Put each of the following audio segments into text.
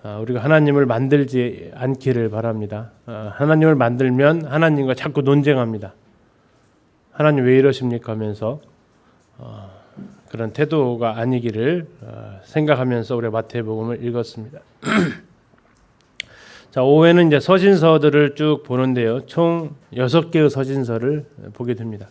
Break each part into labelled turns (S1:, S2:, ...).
S1: 우리가 하나님을 만들지 않기를 바랍니다. 하나님을 만들면 하나님과 자꾸 논쟁합니다. 하나님 왜 이러십니까 하면서 그런 태도가 아니기를 생각하면서 우리가 마태복음을 읽었습니다. 자, 오후에는 이제 서신서들을 쭉 보는데요. 총 6개의 서신서를 보게 됩니다.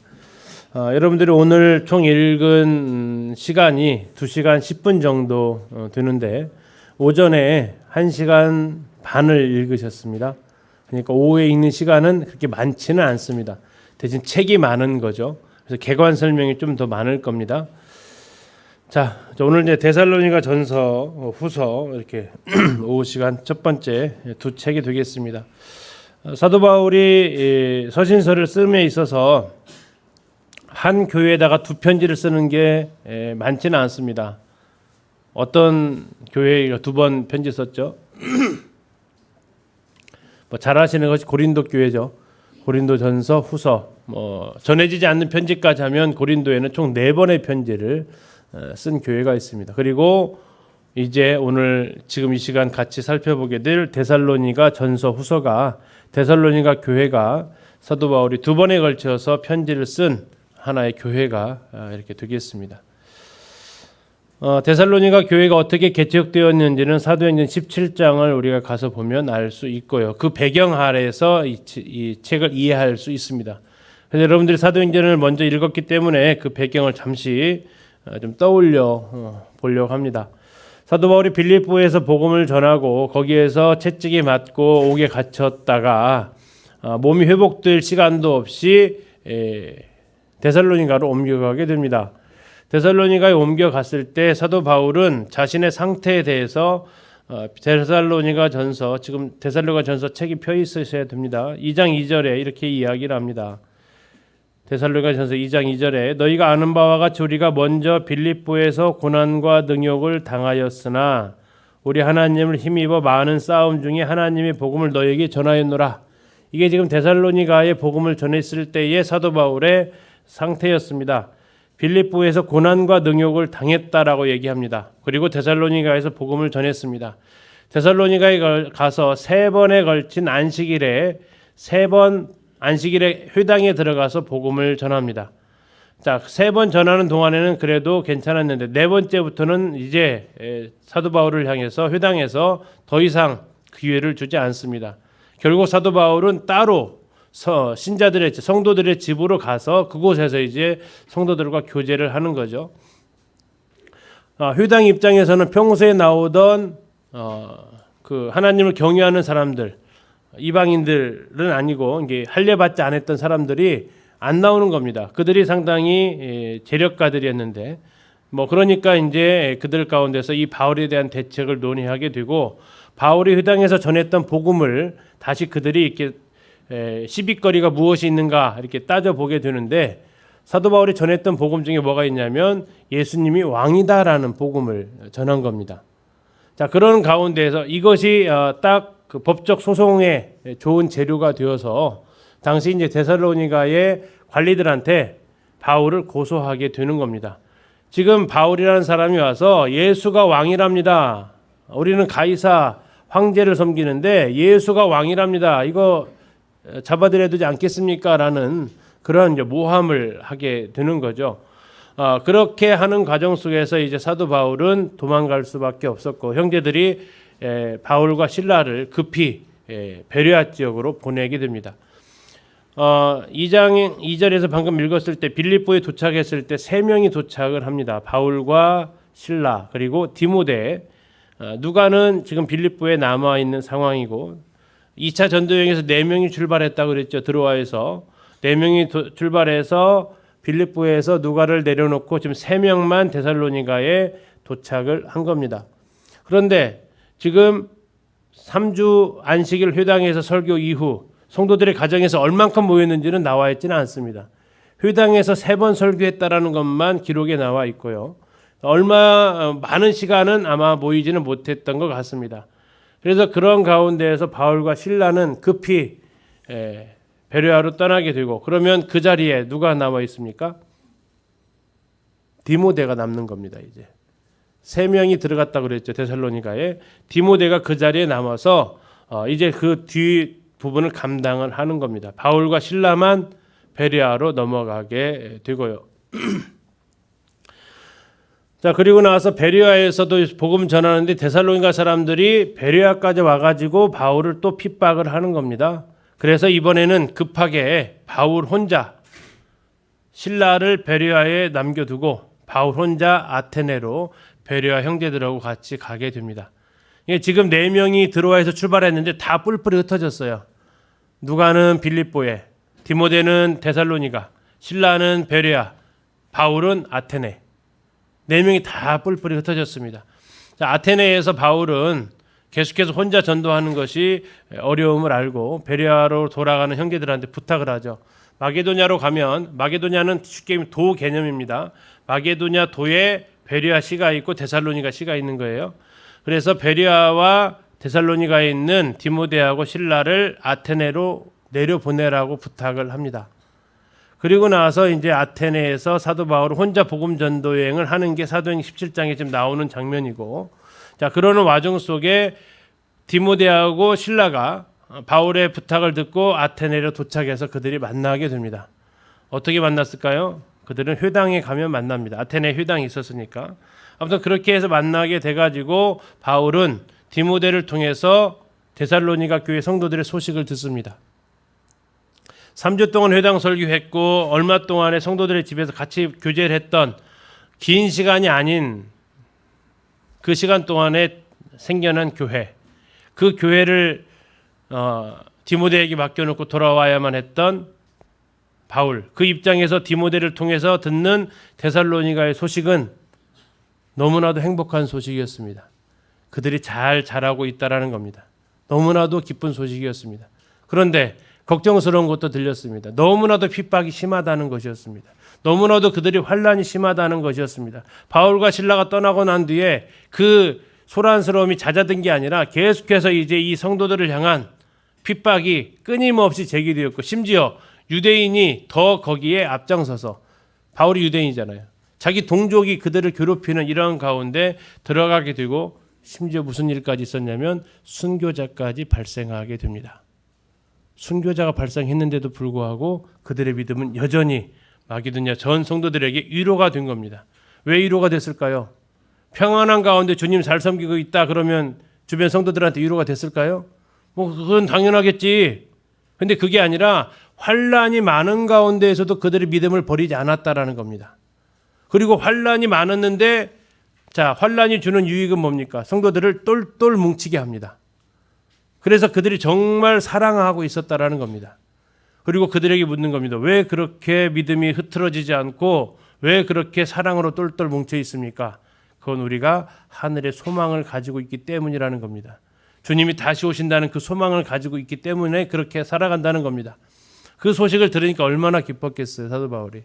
S1: 여러분들이 오늘 총 읽은 시간이 2시간 10분 정도 되는데 오전에 1시간 반을 읽으셨습니다. 그러니까 오후에 읽는 시간은 그렇게 많지는 않습니다. 대신 책이 많은 거죠. 그래서 개관 설명이 좀 더 많을 겁니다. 자, 오늘 이제 데살로니가 전서, 후서 이렇게 오후 시간 첫 번째 두 책이 되겠습니다. 사도 바울이 서신서를 쓰므에 있어서 한 교회에다가 두 편지를 쓰는 게 많지는 않습니다. 어떤 교회가 두 번 편지 썼죠? 뭐 잘 아시는 것이 고린도 교회죠. 고린도 전서, 후서, 전해지지 않는 편지까지 하면 고린도에는 총 4번의 편지를 쓴 교회가 있습니다. 그리고 이제 오늘 지금 이 시간 같이 살펴보게 될 데살로니가 전서, 후서가 데살로니가 교회가 사도 바울이 2번에 걸쳐서 편지를 쓴 하나의 교회가 이렇게 되겠습니다. 데살로니가 교회가 어떻게 개척되었는지는 사도행전 17장을 우리가 가서 보면 알 수 있고요. 그 배경 아래에서 이 책을 이해할 수 있습니다. 그래서 여러분들이 사도행전을 먼저 읽었기 때문에 그 배경을 잠시 좀 떠올려 보려고 합니다. 사도 바울이 빌립보에서 복음을 전하고 거기에서 채찍이 맞고 옥에 갇혔다가 몸이 회복될 시간도 없이 데살로니가로 옮겨가게 됩니다. 데살로니가에 옮겨갔을 때 사도 바울은 자신의 상태에 대해서 데살로니가 전서, 지금 데살로니가 전서 책이 펴 있으셔야 됩니다. 2장 2절에 이렇게 이야기를 합니다. 데살로니가 전서 2장 2절에 너희가 아는 바와 같이 우리가 먼저 빌립보에서 고난과 능욕을 당하였으나 우리 하나님을 힘입어 많은 싸움 중에 하나님의 복음을 너희에게 전하였노라. 이게 지금 데살로니가의 복음을 전했을 때의 사도 바울의 상태였습니다. 빌립보에서 고난과 능욕을 당했다라고 얘기합니다. 그리고 데살로니가에서 복음을 전했습니다. 데살로니가에 가서 3번에 걸친 안식일에 3번 안식일에 회당에 들어가서 복음을 전합니다. 자, 3번 전하는 동안에는 그래도 괜찮았는데 4번째부터는 이제 사도 바울을 향해서 회당에서 더 이상 기회를 주지 않습니다. 결국 사도 바울은 따로 신자들의 성도들의 집으로 가서 그곳에서 이제 성도들과 교제를 하는 거죠. 회당 입장에서는 평소에 나오던 그 하나님을 경외하는 사람들, 이방인들은 아니고 이게 할례받지 않았던 사람들이 안 나오는 겁니다. 그들이 상당히 재력가들이었는데 그러니까 이제 그들 가운데서 이 바울에 대한 대책을 논의하게 되고 바울이 회당에서 전했던 복음을 다시 그들이 이렇게 시비거리가 무엇이 있는가 이렇게 따져보게 되는데 사도 바울이 전했던 복음 중에 뭐가 있냐면 예수님이 왕이다라는 복음을 전한 겁니다. 자, 그런 가운데에서 이것이 딱 그 법적 소송에 좋은 재료가 되어서 당시 이제 데살로니가의 관리들한테 바울을 고소하게 되는 겁니다. 지금 바울이라는 사람이 와서 예수가 왕이랍니다. 우리는 가이사 황제를 섬기는데 예수가 왕이랍니다. 이거 잡아들여야 되지 않겠습니까? 라는 그런 이제 모함을 하게 되는 거죠. 그렇게 하는 과정 속에서 이제 사도 바울은 도망갈 수밖에 없었고 형제들이 바울과 실라를 급히 베레아 지역으로 보내게 됩니다. 2장 2절에서 방금 읽었을 때 빌립보에 도착했을 때 3명이 도착을 합니다. 바울과 실라 그리고 디모데. 누가는 지금 빌립보에 남아있는 상황이고 2차 전도여행에서 4명이 출발했다고 그랬죠. 드로아에서 4명이 출발해서 빌립보에서 누가를 내려놓고 지금 3명만 데살로니가에 도착을 한 겁니다. 그런데 지금 3주 안식일 회당에서 설교 이후 성도들의 가정에서 얼만큼 모였는지는 나와 있지는 않습니다. 회당에서 3번 설교했다라는 것만 기록에 나와 있고요. 얼마 많은 시간은 아마 모이지는 못했던 것 같습니다. 그래서 그런 가운데에서 바울과 실라는 급히 베레아로 떠나게 되고 그러면 그 자리에 누가 남아 있습니까? 디모데가 남는 겁니다. 이제 3명이 들어갔다고 그랬죠. 데살로니가에. 디모데가 그 자리에 남아서 이제 그 뒤 부분을 감당을 하는 겁니다. 바울과 실라만 베레아로 넘어가게 되고요. 자, 그리고 나서 베레아에서도 복음 전하는데 데살로니가 사람들이 베레아까지 와가지고 바울을 또 핍박을 하는 겁니다. 그래서 이번에는 급하게 바울 혼자 실라를 베레아에 남겨두고 바울 혼자 아테네로 베레아 형제들하고 같이 가게 됩니다. 지금 4명이 드로아에서 출발했는데 다 뿔뿔이 흩어졌어요. 누가는 빌립보에, 디모데는 데살로니가, 실라는 베레아, 바울은 아테네. 4명이 다 뿔뿔이 흩어졌습니다. 자, 아테네에서 바울은 계속해서 혼자 전도하는 것이 어려움을 알고 베레아로 돌아가는 형제들한테 부탁을 하죠. 마게도냐로 가면, 마게도냐는 쉽게 도 개념입니다. 마게도냐 도에 베레아 시가 있고 데살로니가 시가 있는 거예요. 그래서 베레아와 데살로니가에 있는 디모데하고 실라를 아테네로 내려보내라고 부탁을 합니다. 그리고 나서 이제 아테네에서 사도 바울은 혼자 복음 전도 여행을 하는 게 사도행 17장에 지금 나오는 장면이고, 자, 그러는 와중 속에 디모데하고 실라가 바울의 부탁을 듣고 아테네로 도착해서 그들이 만나게 됩니다. 어떻게 만났을까요? 그들은 회당에 가면 만납니다. 아테네 회당이 있었으니까. 아무튼 그렇게 해서 만나게 돼가지고 바울은 디모데를 통해서 데살로니가 교회 성도들의 소식을 듣습니다. 3주 동안 회당 설교했고 얼마 동안에 성도들의 집에서 같이 교제를 했던 긴 시간이 아닌 그 시간 동안에 생겨난 교회, 그 교회를 디모데에게 맡겨놓고 돌아와야만 했던 바울, 그 입장에서 디모데를 통해서 듣는 데살로니가의 소식은 너무나도 행복한 소식이었습니다. 그들이 잘 자라고 있다라는 겁니다. 너무나도 기쁜 소식이었습니다. 그런데 걱정스러운 것도 들렸습니다. 너무나도 핍박이 심하다는 것이었습니다. 너무나도 그들이 환난이 심하다는 것이었습니다. 바울과 실라가 떠나고 난 뒤에 그 소란스러움이 잦아든 게 아니라 계속해서 이제 이 성도들을 향한 핍박이 끊임없이 제기되었고, 심지어 유대인이 더 거기에 앞장서서, 바울이 유대인이잖아요. 자기 동족이 그들을 괴롭히는 이런 가운데 들어가게 되고, 심지어 무슨 일까지 있었냐면 순교자까지 발생하게 됩니다. 순교자가 발생했는데도 불구하고 그들의 믿음은 여전히 마게도냐 전 성도들에게 위로가 된 겁니다. 왜 위로가 됐을까요? 평안한 가운데 주님 잘 섬기고 있다 그러면 주변 성도들한테 위로가 됐을까요? 그건 당연하겠지. 근데 그게 아니라 환난이 많은 가운데에서도 그들의 믿음을 버리지 않았다라는 겁니다. 그리고 환난이 많았는데, 자, 환난이 주는 유익은 뭡니까? 성도들을 똘똘 뭉치게 합니다. 그래서 그들이 정말 사랑하고 있었다라는 겁니다. 그리고 그들에게 묻는 겁니다. 왜 그렇게 믿음이 흐트러지지 않고 왜 그렇게 사랑으로 똘똘 뭉쳐 있습니까? 그건 우리가 하늘의 소망을 가지고 있기 때문이라는 겁니다. 주님이 다시 오신다는 그 소망을 가지고 있기 때문에 그렇게 살아간다는 겁니다. 그 소식을 들으니까 얼마나 기뻤겠어요, 사도 바울이.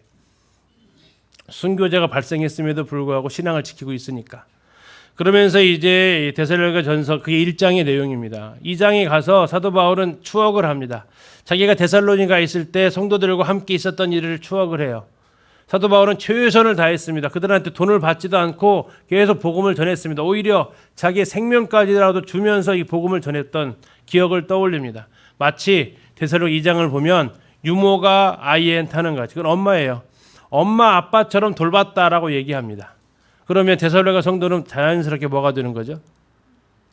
S1: 순교자가 발생했음에도 불구하고 신앙을 지키고 있으니까. 그러면서 이제 데살로니가 전서 그게 1장의 내용입니다. 2장에 가서 사도 바울은 추억을 합니다. 자기가 데살로니가 있을 때 성도들과 함께 있었던 일을 추억을 해요. 사도 바울은 최선을 다했습니다. 그들한테 돈을 받지도 않고 계속 복음을 전했습니다. 오히려 자기의 생명까지라도 주면서 이 복음을 전했던 기억을 떠올립니다. 마치 데살로니가 2장을 보면 유모가 아이한테 하는 것 같이, 그건 엄마예요. 엄마 아빠처럼 돌봤다라고 얘기합니다. 그러면 데살로니가 성도는 자연스럽게 뭐가 되는 거죠?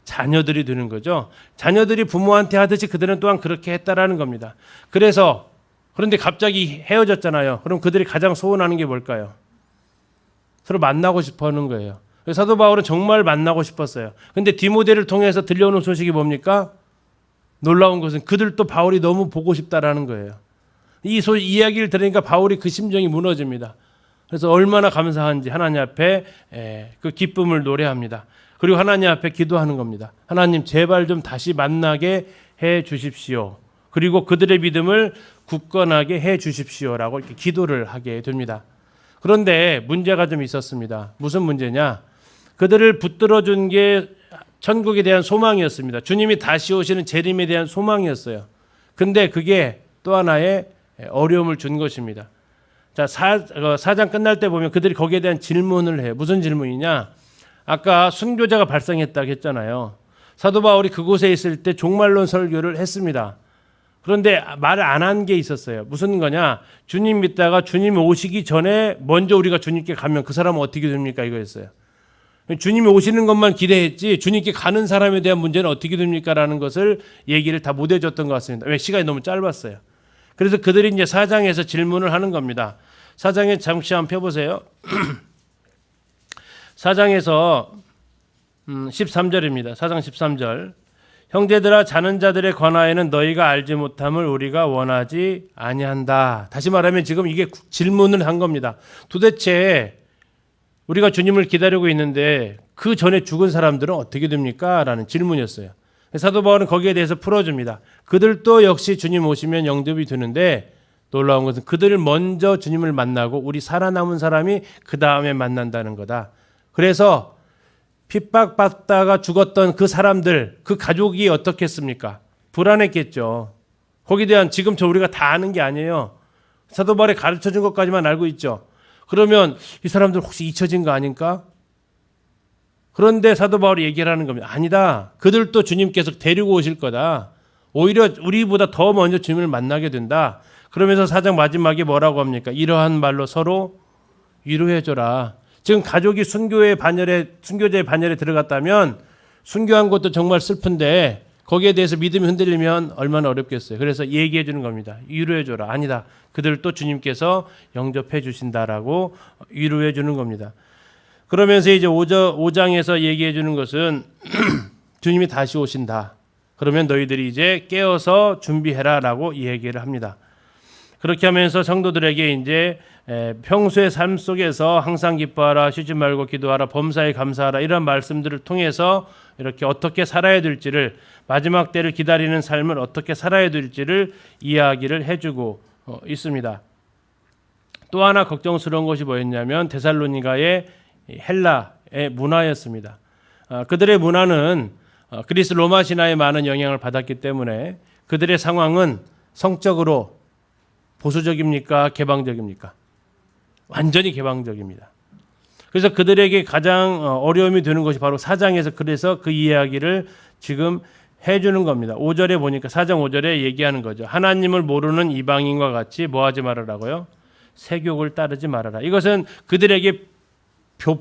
S1: 자녀들이 되는 거죠. 자녀들이 부모한테 하듯이 그들은 또한 그렇게 했다라는 겁니다. 그런데 갑자기 헤어졌잖아요. 그럼 그들이 가장 소원하는 게 뭘까요? 서로 만나고 싶어 하는 거예요. 사도 바울은 정말 만나고 싶었어요. 근데 디모데를 통해서 들려오는 소식이 뭡니까? 놀라운 것은 그들도 바울이 너무 보고 싶다라는 거예요. 이 이야기를 들으니까 바울이 그 심정이 무너집니다. 그래서 얼마나 감사한지 하나님 앞에 그 기쁨을 노래합니다. 그리고 하나님 앞에 기도하는 겁니다. 하나님 제발 좀 다시 만나게 해 주십시오. 그리고 그들의 믿음을 굳건하게 해 주십시오라고 이렇게 기도를 하게 됩니다. 그런데 문제가 좀 있었습니다. 무슨 문제냐? 그들을 붙들어준 게 천국에 대한 소망이었습니다. 주님이 다시 오시는 재림에 대한 소망이었어요. 근데 그게 또 하나의 어려움을 준 것입니다. 자, 4장 끝날 때 보면 그들이 거기에 대한 질문을 해요. 무슨 질문이냐? 아까 순교자가 발생했다고 했잖아요. 사도 바울이 그곳에 있을 때 종말론 설교를 했습니다. 그런데 말을 안 한 게 있었어요. 무슨 거냐? 주님 믿다가 주님 오시기 전에 먼저 우리가 주님께 가면 그 사람은 어떻게 됩니까? 이거였어요. 주님이 오시는 것만 기대했지 주님께 가는 사람에 대한 문제는 어떻게 됩니까? 라는 것을 얘기를 다 못 해줬던 것 같습니다. 왜? 시간이 너무 짧았어요. 그래서 그들이 이제 4장에서 질문을 하는 겁니다. 4장에 잠시 한번 펴보세요. 4장에서 13절입니다. 4장 13절. 형제들아, 자는 자들에 관하여는 너희가 알지 못함을 우리가 원하지 아니한다. 다시 말하면 지금 이게 질문을 한 겁니다. 도대체 우리가 주님을 기다리고 있는데 그 전에 죽은 사람들은 어떻게 됩니까? 라는 질문이었어요. 사도 바울은 거기에 대해서 풀어줍니다. 그들도 역시 주님 오시면 영접이 되는데 놀라운 것은 그들을 먼저 주님을 만나고 우리 살아남은 사람이 그 다음에 만난다는 거다. 그래서 핍박받다가 죽었던 그 사람들, 그 가족이 어떻겠습니까? 불안했겠죠. 거기에 대한 지금 우리가 다 아는 게 아니에요. 사도 바울이 가르쳐준 것까지만 알고 있죠. 그러면 이 사람들 혹시 잊혀진 거 아닌가? 그런데 사도 바울이 얘기를 하는 겁니다. 아니다. 그들도 주님께서 데리고 오실 거다. 오히려 우리보다 더 먼저 주님을 만나게 된다. 그러면서 4장 마지막에 뭐라고 합니까? 이러한 말로 서로 위로해줘라. 지금 가족이 순교자의 반열에 들어갔다면 순교한 것도 정말 슬픈데 거기에 대해서 믿음이 흔들리면 얼마나 어렵겠어요. 그래서 얘기해 주는 겁니다. 위로해줘라. 아니다. 그들도 주님께서 영접해 주신다라고 위로해 주는 겁니다. 그러면서 이제 5장에서 얘기해 주는 것은 주님이 다시 오신다. 그러면 너희들이 이제 깨어서 준비해라라고 얘기를 합니다. 그렇게 하면서 성도들에게 이제 평소의 삶 속에서 항상 기뻐하라, 쉬지 말고 기도하라, 범사에 감사하라 이런 말씀들을 통해서 이렇게 어떻게 살아야 될지를 마지막 때를 기다리는 삶을 어떻게 살아야 될지를 이야기를 해주고 있습니다. 또 하나 걱정스러운 것이 뭐였냐면 데살로니가의 헬라의 문화였습니다. 그들의 문화는 그리스 로마 신화에 많은 영향을 받았기 때문에 그들의 상황은 성적으로 보수적입니까? 개방적입니까? 완전히 개방적입니다. 그래서 그들에게 가장 어려움이 되는 것이 바로 4장에서 그래서 그 이야기를 지금 해주는 겁니다. 5절에 보니까 4장 5절에 얘기하는 거죠. 하나님을 모르는 이방인과 같이 뭐하지 말아라고요? 세욕을 따르지 말아라. 이것은 그들에게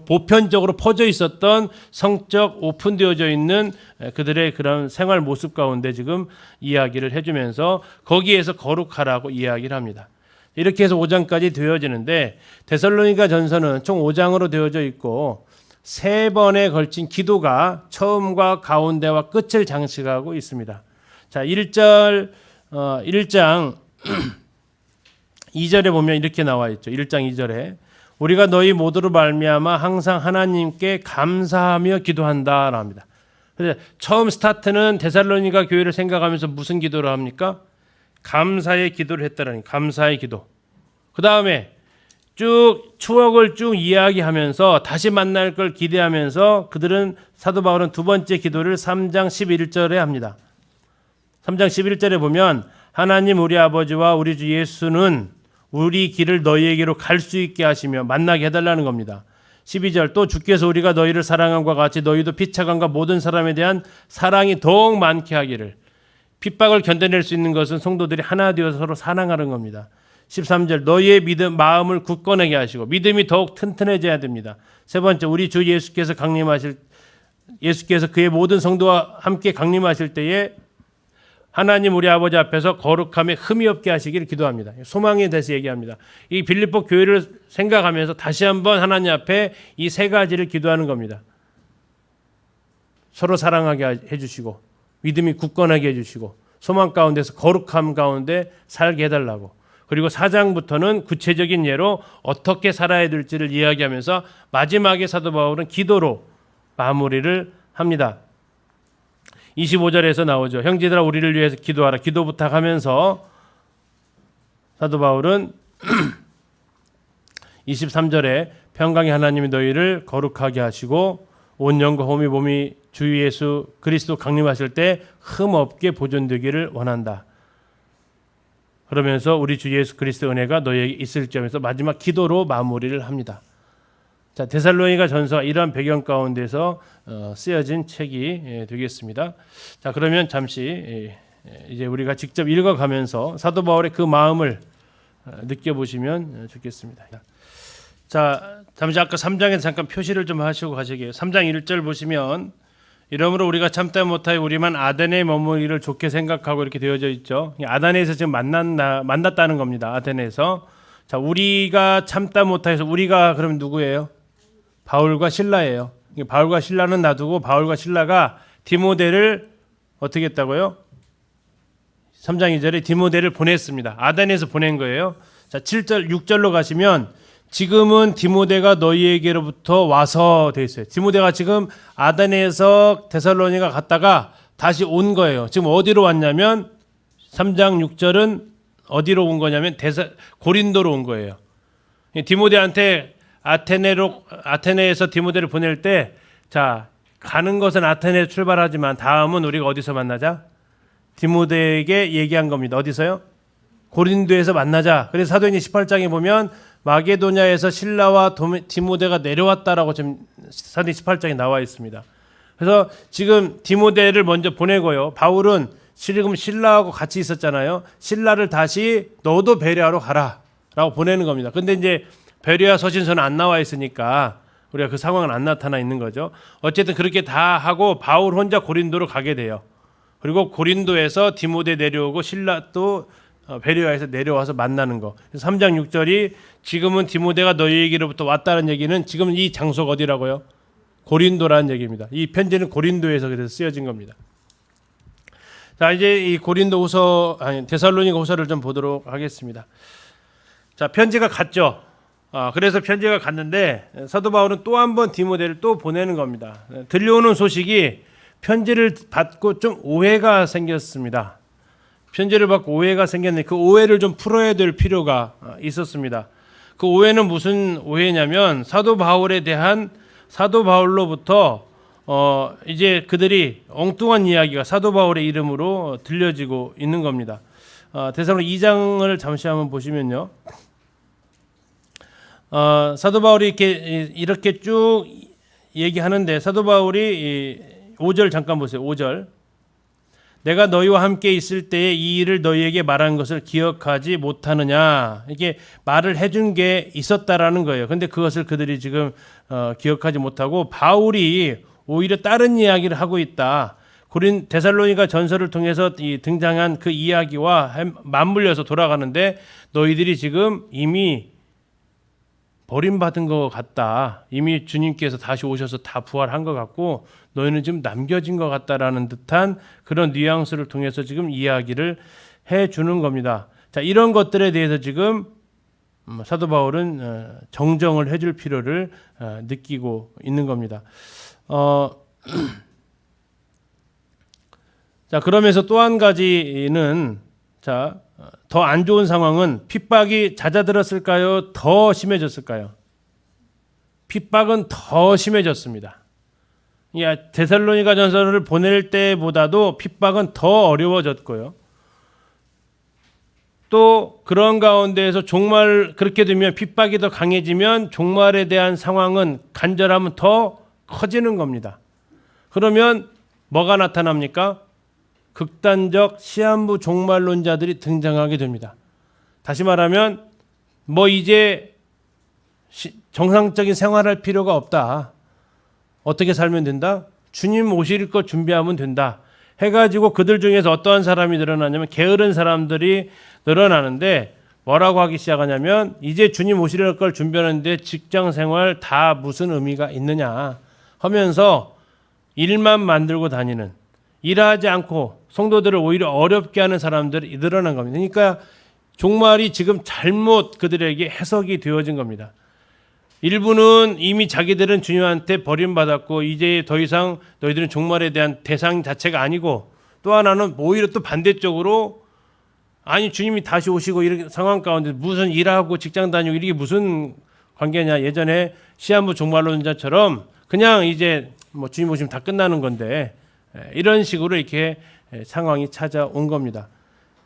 S1: 보편적으로 퍼져 있었던 성적 오픈되어져 있는 그들의 그런 생활 모습 가운데 지금 이야기를 해주면서 거기에서 거룩하라고 이야기를 합니다. 이렇게 해서 5장까지 되어지는데 데살로니가 전서는 총 5장으로 되어져 있고 3번에 걸친 기도가 처음과 가운데와 끝을 장식하고 있습니다. 자, 1장 2절에 보면 이렇게 나와 있죠. 1장 2절에 우리가 너희 모두로 말미암아 항상 하나님께 감사하며 기도한다라고 합니다. 그래서 처음 스타트는 데살로니가 교회를 생각하면서 무슨 기도를 합니까? 감사의 기도를 했다라니 감사의 기도. 그 다음에 쭉 추억을 쭉 이야기하면서 다시 만날 걸 기대하면서 그들은 사도 바울은 두 번째 기도를 3장 11절에 합니다. 3장 11절에 보면 하나님 우리 아버지와 우리 주 예수는 우리 길을 너희에게로 갈 수 있게 하시며 만나게 해달라는 겁니다. 12절 또 주께서 우리가 너희를 사랑함과 같이 너희도 피차간과 모든 사람에 대한 사랑이 더욱 많게 하기를. 핍박을 견뎌낼 수 있는 것은 성도들이 하나 되어서 서로 사랑하는 겁니다. 13절 너희의 마음을 굳건하게 하시고 믿음이 더욱 튼튼해져야 됩니다. 세 번째 우리 주 예수께서 그의 모든 성도와 함께 강림하실 때에 하나님 우리 아버지 앞에서 거룩함에 흠이 없게 하시기를 기도합니다. 소망에 대해서 얘기합니다. 이 빌립보 교회를 생각하면서 다시 한번 하나님 앞에 이 세 가지를 기도하는 겁니다. 서로 사랑하게 해주시고 믿음이 굳건하게 해주시고 소망 가운데서 거룩함 가운데 살게 해달라고. 그리고 4장부터는 구체적인 예로 어떻게 살아야 될지를 이야기하면서 마지막에 사도 바울은 기도로 마무리를 합니다. 25절에서 나오죠. 형제들아 우리를 위해서 기도하라. 기도 부탁하면서 사도 바울은 23절에 평강의 하나님이 너희를 거룩하게 하시고 온 영과 호미 몸이 주 예수 그리스도 강림하실 때 흠 없게 보존되기를 원한다. 그러면서 우리 주 예수 그리스도 은혜가 너희에게 있을지면서 마지막 기도로 마무리를 합니다. 자, 데살로니가 전서가 이러한 배경 가운데서 쓰여진 책이 되겠습니다. 자, 그러면 잠시 이제 우리가 직접 읽어가면서 사도 바울의 그 마음을 느껴보시면 좋겠습니다. 자, 잠시 아까 3장에서 잠깐 표시를 좀 하시고 가시게요. 3장 1절 보시면 이러므로 우리가 참다 못하여 우리만 아데네에 머무기를 좋게 생각하고 이렇게 되어져 있죠. 아데네에서 지금 만났다는 겁니다. 아데네에서. 자, 우리가 참다 못하여서 우리가 그럼 누구예요? 바울과 실라예요. 바울과 실라는 놔두고 바울과 실라가 디모데를 어떻게 했다고요? 3장 2절에 디모데를 보냈습니다. 아데네에서 보낸 거예요. 자, 7절 6절로 가시면 지금은 디모데가 너희에게로부터 와서 돼 있어요. 디모데가 지금 아데네에서 데살로니가 갔다가 다시 온 거예요. 지금 어디로 왔냐면 3장 6절은 어디로 온 거냐면 고린도로 온 거예요. 디모데한테 아테네에서 디모데를 보낼 때, 자, 가는 것은 아테네에 출발하지만 다음은 우리가 어디서 만나자? 디모데에게 얘기한 겁니다. 어디서요? 고린도에서 만나자. 그래서 사도행전 18장에 보면 마게도냐에서 신라와 디모데가 내려왔다라고 지금 사도행전 18장에 나와 있습니다. 그래서 지금 디모데를 먼저 보내고요. 바울은 지금 신라하고 같이 있었잖아요. 신라를 다시 너도 베레아로 가라라고 보내는 겁니다. 근데 이제 베레아 서신서는 안 나와 있으니까 우리가 그 상황은 안 나타나 있는 거죠. 어쨌든 그렇게 다 하고 바울 혼자 고린도로 가게 돼요. 그리고 고린도에서 디모데 내려오고 신라 또 베레아에서 내려와서 만나는 거. 3장 6절이 지금은 디모데가 너희에게로부터 왔다는 얘기는 지금 이 장소가 어디라고요? 고린도라는 얘기입니다. 이 편지는 고린도에서 그래서 쓰여진 겁니다. 자, 이제 이 데살로니가 후서를 좀 보도록 하겠습니다. 자, 편지가 갔죠. 그래서 편지가 갔는데 사도 바울은 또 한 번 디모데를 또 보내는 겁니다. 들려오는 소식이 편지를 받고 좀 오해가 생겼습니다. 편지를 받고 오해가 생겼는데 그 오해를 좀 풀어야 될 필요가 있었습니다. 그 오해는 무슨 오해냐면 사도 바울로부터 이제 그들이 엉뚱한 이야기가 사도 바울의 이름으로 들려지고 있는 겁니다. 데살로니가 2장을 잠시 한번 보시면요. 사도 바울이 이렇게 쭉 얘기하는데 사도 바울이 5절 잠깐 보세요. 5절. 내가 너희와 함께 있을 때에 이 일을 너희에게 말한 것을 기억하지 못하느냐. 이게 말을 해준 게 있었다라는 거예요. 근데 그것을 그들이 지금 기억하지 못하고 바울이 오히려 다른 이야기를 하고 있다. 데살로니가 전서를 통해서 등장한 그 이야기와 맞물려서 돌아가는데 너희들이 지금 이미 버림받은 것 같다. 이미 주님께서 다시 오셔서 다 부활한 것 같고 너희는 지금 남겨진 것 같다라는 듯한 그런 뉘앙스를 통해서 지금 이야기를 해주는 겁니다. 자, 이런 것들에 대해서 지금 사도 바울은 정정을 해줄 필요를 느끼고 있는 겁니다. 자, 그러면서 또 한 가지는 더 안 좋은 상황은 핍박이 잦아들었을까요? 더 심해졌을까요? 핍박은 더 심해졌습니다. 데살로니가 전서를 보낼 때보다도 핍박은 더 어려워졌고요. 또 그런 가운데에서 종말 그렇게 되면 핍박이 더 강해지면 종말에 대한 상황은 간절함은 더 커지는 겁니다. 그러면 뭐가 나타납니까? 극단적 시한부 종말론자들이 등장하게 됩니다. 다시 말하면 이제 정상적인 생활할 필요가 없다. 어떻게 살면 된다? 주님 오실 것 준비하면 된다. 해가지고 그들 중에서 어떠한 사람이 늘어나냐면 게으른 사람들이 늘어나는데 뭐라고 하기 시작하냐면 이제 주님 오실 걸 준비하는데 직장 생활 다 무슨 의미가 있느냐 하면서 일만 만들고 다니는, 일하지 않고 성도들을 오히려 어렵게 하는 사람들이 늘어난 겁니다. 그러니까 종말이 지금 잘못 그들에게 해석이 되어진 겁니다. 일부는 이미 자기들은 주님한테 버림받았고 이제 더 이상 너희들은 종말에 대한 대상 자체가 아니고, 또 하나는 오히려 또 반대쪽으로 아니 주님이 다시 오시고 이런 상황 가운데 무슨 일하고 직장 다니고 이게 무슨 관계냐, 예전에 시한부 종말론자처럼 그냥 이제 주님 오시면 다 끝나는 건데 이런 식으로 이렇게 상황이 찾아온 겁니다.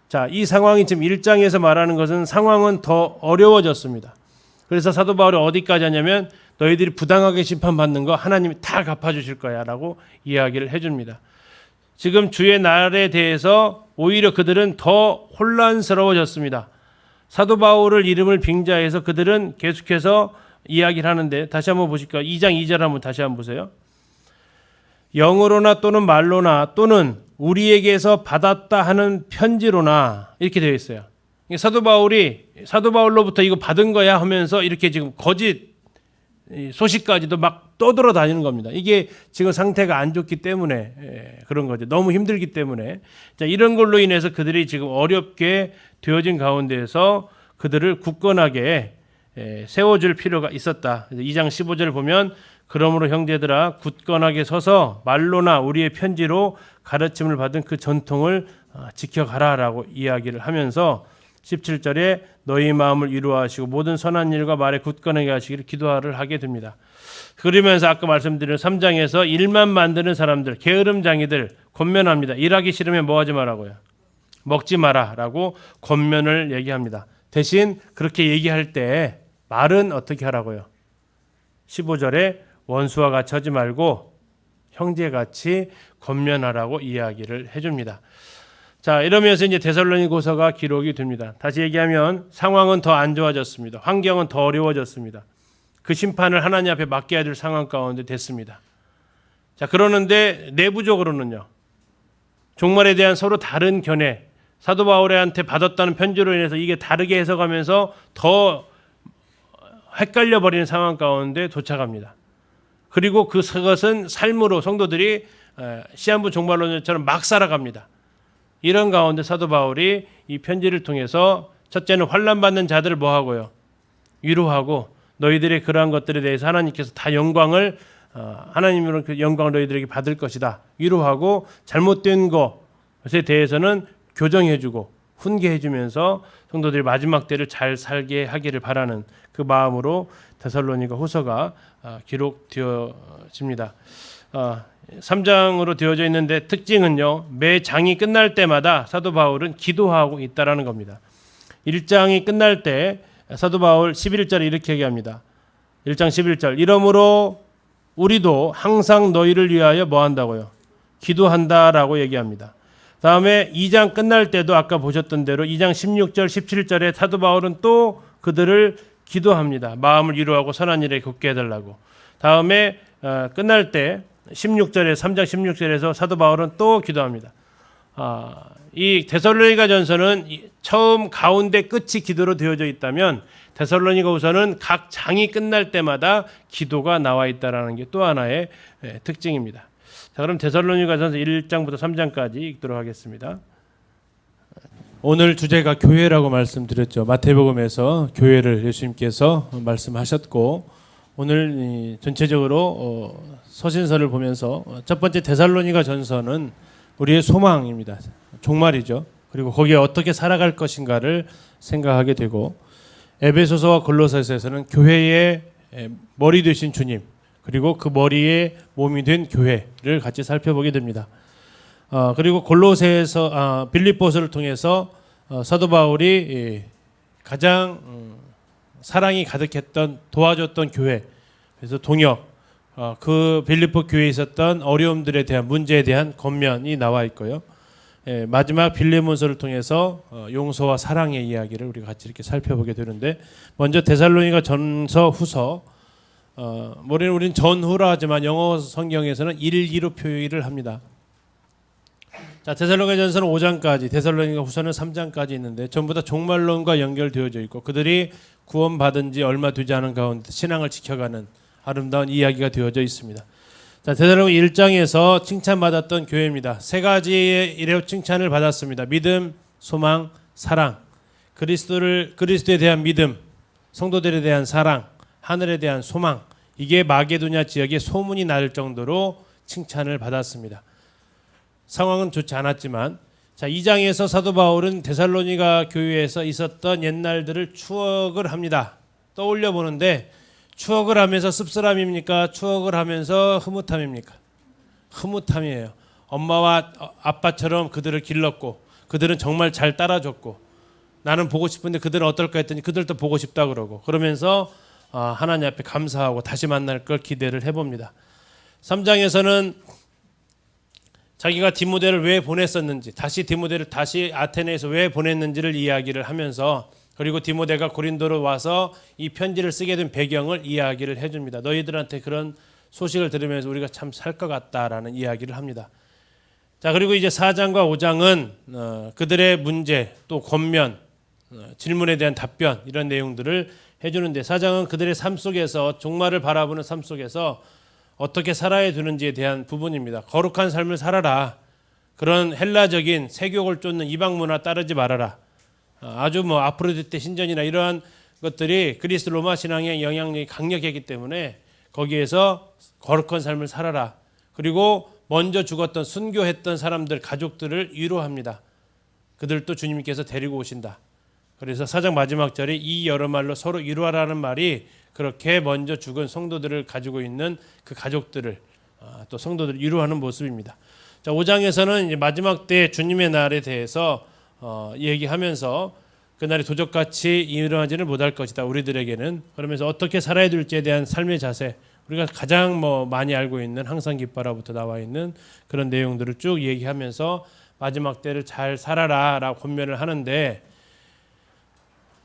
S1: 자, 이 상황이 지금 1장에서 말하는 것은 상황은 더 어려워졌습니다. 그래서 사도 바울이 어디까지 하냐면 너희들이 부당하게 심판받는 거 하나님이 다 갚아주실 거야 라고 이야기를 해줍니다. 지금 주의 날에 대해서 오히려 그들은 더 혼란스러워졌습니다. 사도 바울을 이름을 빙자해서 그들은 계속해서 이야기를 하는데 다시 한번 보실까요? 2장 2절 한번 다시 한번 보세요. 영으로나 또는 말로나 또는 우리에게서 받았다 하는 편지로나 이렇게 되어 있어요. 사도 바울로부터 이거 받은 거야 하면서 이렇게 지금 거짓 소식까지도 막 떠돌아다니는 겁니다. 이게 지금 상태가 안 좋기 때문에 그런 거죠. 너무 힘들기 때문에. 자, 이런 걸로 인해서 그들이 지금 어렵게 되어진 가운데에서 그들을 굳건하게 세워줄 필요가 있었다. 2장 15절을 보면 그러므로 형제들아 굳건하게 서서 말로나 우리의 편지로 가르침을 받은 그 전통을 지켜가라라고 이야기를 하면서 17절에 너희 마음을 위로하시고 모든 선한 일과 말에 굳건하게 하시기를 기도를 하게 됩니다. 그러면서 아까 말씀드린 3장에서 일만 만드는 사람들, 게으름장이들 권면합니다. 일하기 싫으면 뭐 하지 말라고요? 먹지 마라라고 권면을 얘기합니다. 대신 그렇게 얘기할 때 말은 어떻게 하라고요? 15절에 원수와 같이 하지 말고 형제같이 권면하라고 이야기를 해줍니다. 자, 이러면서 이제 데살로니가서가 기록이 됩니다. 다시 얘기하면 상황은 더 안 좋아졌습니다. 환경은 더 어려워졌습니다. 그 심판을 하나님 앞에 맡겨야 될 상황 가운데 됐습니다. 자, 그러는데 내부적으로는요. 종말에 대한 서로 다른 견해, 사도 바울한테 받았다는 편지로 인해서 이게 다르게 해석하면서 더 헷갈려 버리는 상황 가운데 도착합니다. 그리고 그것은 삶으로 성도들이 시한부 종말론처럼 막 살아갑니다. 이런 가운데 사도 바울이 이 편지를 통해서 첫째는 환난받는 자들을 뭐 하고요? 위로하고 너희들의 그러한 것들에 대해서 하나님께서 다 영광을 하나님으로 그 영광을 너희들에게 받을 것이다. 위로하고 잘못된 것에 대해서는 교정해주고 훈계해주면서 성도들이 마지막 때를 잘 살게 하기를 바라는 그 마음으로 데살로니가 후서가 기록되어집니다. 3장으로 되어져 있는데 특징은요. 매 장이 끝날 때마다 사도 바울은 기도하고 있다라는 겁니다. 1장이 끝날 때 사도 바울 11절에 이렇게 얘기합니다. 1장 11절 이러므로 우리도 항상 너희를 위하여 뭐 한다고요? 기도한다라고 얘기합니다. 다음에 2장 끝날 때도 아까 보셨던 대로 2장 16절 17절에 사도 바울은 또 그들을 기도합니다. 마음을 위로하고 선한 일에 굳게 해달라고. 다음에 끝날 때 16절에 3장 16절에서 사도 바울은 또 기도합니다. 이 데살로니가 전서는 처음 가운데 끝이 기도로 되어져 있다면 데살로니가 후서는 각 장이 끝날 때마다 기도가 나와 있다라는 게 또 하나의 특징입니다. 자, 그럼 데살로니가 전서 1장부터 3장까지 읽도록 하겠습니다. 오늘 주제가 교회라고 말씀드렸죠. 마태복음에서 교회를 예수님께서 말씀하셨고 오늘 전체적으로 서신서를 보면서 첫 번째 데살로니가 전서는 우리의 소망입니다. 종말이죠. 그리고 거기에 어떻게 살아갈 것인가를 생각하게 되고 에베소서와 골로새서에서는 교회의 머리 되신 주님 그리고 그 머리의 몸이 된 교회를 같이 살펴보게 됩니다. 그리고 골로새에서 빌립보서를 통해서 사도 바울이 가장 사랑이 가득했던 도와줬던 교회 그래서 동역 그 빌립보 교회에 있었던 어려움들에 대한 문제에 대한 권면이 나와 있고요. 마지막 빌레몬서를 통해서 용서와 사랑의 이야기를 우리가 같이 이렇게 살펴보게 되는데 먼저 데살로니가 전서 후서 우리는 전후라 하지만 영어 성경에서는 1~2로 표기를 합니다. 자, 데살로니가 전서는 5장까지, 데살로니가 후서는 3장까지 있는데 전부 다 종말론과 연결되어져 있고 그들이 구원받은 지 얼마 되지 않은 가운데 신앙을 지켜가는 아름다운 이야기가 되어져 있습니다. 자, 데살로니가 1장에서 칭찬받았던 교회입니다. 세 가지의 일의 칭찬을 받았습니다. 믿음, 소망, 사랑. 그리스도에 대한 믿음, 성도들에 대한 사랑, 하늘에 대한 소망. 이게 마게도냐 지역에 소문이 날 정도로 칭찬을 받았습니다. 상황은 좋지 않았지만 자, 2장에서 사도 바울은 데살로니가 교회에서 있었던 옛날들을 추억을 합니다. 떠올려 보는데 추억을 하면서 씁쓸함입니까? 추억을 하면서 흐뭇함입니까? 흐뭇함이에요. 엄마와 아빠처럼 그들을 길렀고 그들은 정말 잘 따라줬고 나는 보고 싶은데 그들은 어떨까 했더니 그들도 보고 싶다 그러고 그러면서 하나님 앞에 감사하고 다시 만날 걸 기대를 해봅니다. 3장에서는 자기가 디모데를 왜 보냈었는지, 디모데를 다시 아테네에서 왜 보냈는지를 이야기를 하면서, 그리고 디모데가 고린도로 와서 이 편지를 쓰게 된 배경을 이야기를 해줍니다. 너희들한테 그런 소식을 들으면서 우리가 참 살 것 같다라는 이야기를 합니다. 자, 그리고 이제 4장과 5장은 그들의 문제, 또 권면, 질문에 대한 답변, 이런 내용들을 해주는데, 4장은 그들의 삶 속에서, 종말을 바라보는 삶 속에서 어떻게 살아야 되는지에 대한 부분입니다. 거룩한 삶을 살아라. 그런 헬라적인 세욕을 쫓는 이방 문화 따르지 말아라. 아주 아프로디테 신전이나 이러한 것들이 그리스 로마 신앙의 영향력이 강력했기 때문에 거기에서 거룩한 삶을 살아라. 그리고 먼저 죽었던 순교했던 사람들, 가족들을 위로합니다. 그들도 주님께서 데리고 오신다. 그래서 4장 마지막 절에 이 여러 말로 서로 위로하라는 말이 그렇게 먼저 죽은 성도들을 가지고 있는 그 가족들을, 또 성도들을 위로하는 모습입니다. 자, 5장에서는 이제 마지막 때 주님의 날에 대해서 얘기하면서 그날이 도적같이 일어나지는 못할 것이다, 우리들에게는. 그러면서 어떻게 살아야 될지에 대한 삶의 자세, 우리가 가장 많이 알고 있는 항상 기뻐라부터 나와 있는 그런 내용들을 쭉 얘기하면서 마지막 때를 잘 살아라 라고 권면을 하는데,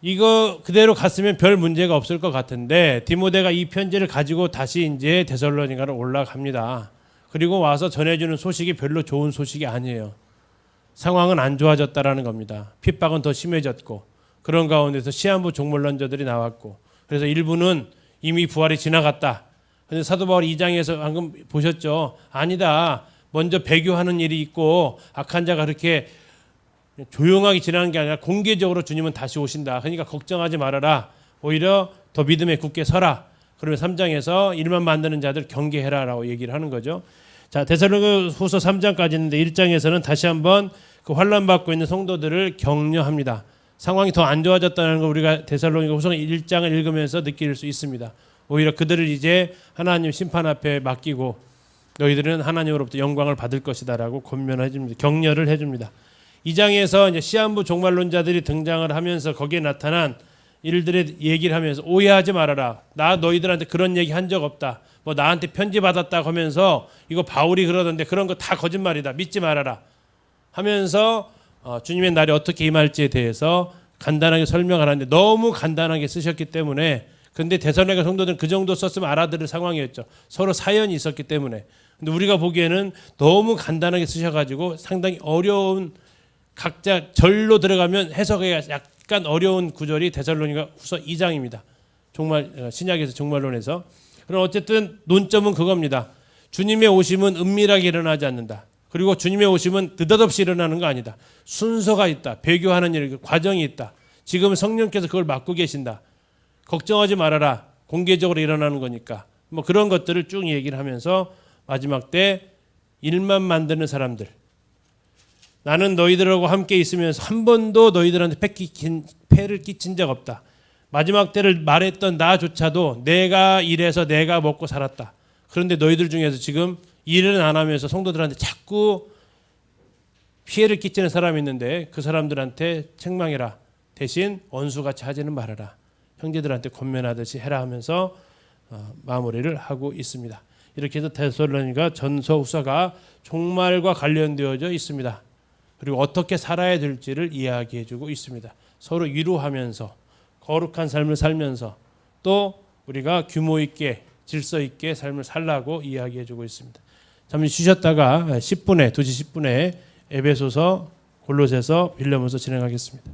S1: 이거 그대로 갔으면 별 문제가 없을 것 같은데, 디모데가 이 편지를 가지고 다시 이제 데살로니가로 올라갑니다. 그리고 와서 전해주는 소식이 별로 좋은 소식이 아니에요. 상황은 안 좋아졌다라는 겁니다. 핍박은 더 심해졌고, 그런 가운데서 시한부 종말론자들이 나왔고, 그래서 일부는 이미 부활이 지나갔다. 근데 사도 바울 2장에서 방금 보셨죠? 아니다. 먼저 배교하는 일이 있고 악한 자가 그렇게 조용하게 지나는 게 아니라 공개적으로 주님은 다시 오신다. 그러니까 걱정하지 말아라. 오히려 더 믿음에 굳게 서라. 그러면 3장에서 일만 만드는 자들 경계해라라고 얘기를 하는 거죠. 자, 데살로니가후서 3장까지 있는데 1장에서는 다시 한번 그 환난 받고 있는 성도들을 격려합니다. 상황이 더 안 좋아졌다는 걸 우리가 데살로니가후서 1장을 읽으면서 느낄 수 있습니다. 오히려 그들을 이제 하나님 심판 앞에 맡기고 너희들은 하나님으로부터 영광을 받을 것이다라고 권면해 줍니다. 격려를 해 줍니다. 2장에서 이제 시한부 종말론자들이 등장을 하면서 거기에 나타난 일들의 얘기를 하면서 오해하지 말아라. 나 너희들한테 그런 얘기 한 적 없다. 나한테 편지 받았다고 하면서 이거 바울이 그러던데 그런 거 다 거짓말이다. 믿지 말아라. 하면서 주님의 날이 어떻게 임할지에 대해서 간단하게 설명하는데 너무 간단하게 쓰셨기 때문에, 근데 데살로니가 성도들은 그 정도 썼으면 알아들을 상황이었죠. 서로 사연이 있었기 때문에. 근데 우리가 보기에는 너무 간단하게 쓰셔가지고 상당히 어려운, 각자 절로 들어가면 해석하기가 약간 어려운 구절이 데살로니가 후서 2장입니다. 정말 신약에서 종말론에서. 그럼 어쨌든 논점은 그겁니다. 주님의 오심은 은밀하게 일어나지 않는다. 그리고 주님의 오심은 느닷없이 일어나는 거 아니다. 순서가 있다. 배교하는 일, 과정이 있다. 지금 성령께서 그걸 맡고 계신다. 걱정하지 말아라. 공개적으로 일어나는 거니까. 그런 것들을 쭉 얘기를 하면서 마지막 때 일만 만드는 사람들. 나는 너희들하고 함께 있으면서 한 번도 너희들한테 폐를 끼친 적 없다. 마지막 때를 말했던 나조차도 내가 일해서 내가 먹고 살았다. 그런데 너희들 중에서 지금 일은 안 하면서 성도들한테 자꾸 피해를 끼치는 사람이 있는데 그 사람들한테 책망해라. 대신 원수같이 하지는 말아라. 형제들한테 권면하듯이 해라 하면서 마무리를 하고 있습니다. 이렇게 해서 데살로니가 전서 후서가 종말과 관련되어져 있습니다. 그리고 어떻게 살아야 될지를 이야기해주고 있습니다. 서로 위로하면서 거룩한 삶을 살면서 또 우리가 규모 있게 질서 있게 삶을 살라고 이야기해주고 있습니다. 잠시 쉬셨다가 2시 10분에 에베소서, 골로새서, 빌레몬서 진행하겠습니다.